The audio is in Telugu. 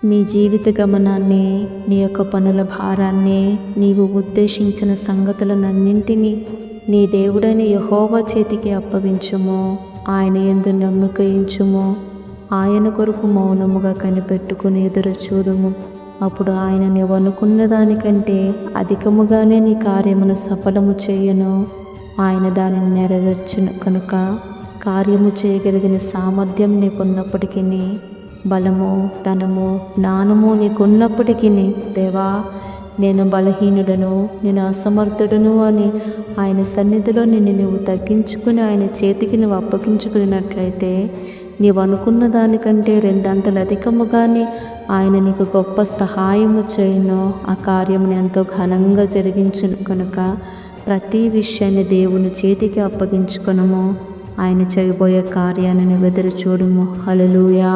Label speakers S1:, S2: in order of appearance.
S1: నీ జీవిత గమనాన్ని, నీ యొక్క పనుల భారాన్ని, నీవు ఉద్దేశించిన సంగతులనన్నింటినీ నీ దేవుడైన యెహోవా చేతికి అప్పగించుము. ఆయన యందు నమ్మిక ఉంచుము. ఆయన కొరకు మౌనముగా కనిపెట్టుకుని ఎదురు చూడుము. అప్పుడు ఆయన నీవనుకున్న దానికంటే అధికముగానే నీ కార్యమును సఫలము చేయను. ఆయన దానిని నెరవేర్చును. కనుక కార్యము చేయగలిగిన సామర్థ్యం నీకున్నప్పటికీ, బలము, ధనము, జ్ఞానము నీకున్నప్పటికీ, దేవా నేను బలహీనుడను, నేను అసమర్థుడను అని ఆయన సన్నిధిలో నువ్వు తగ్గించుకుని ఆయన చేతికి నువ్వు అప్పగించుకున్నట్లయితే, నీవు అనుకున్న దానికంటే 2 అంతలు అధికముగానే ఆయన నీకు గొప్ప సహాయము చేయను. ఆ కార్యమును ఎంతో ఘనంగా జరిగించును. కనుక ప్రతి విషయాన్ని దేవుని చేతికి అప్పగించుకొనుము. ఆయన చేయబోయే కార్యాన్ని నువ్వు ఎదురు చూడుము. హల్లెలూయా.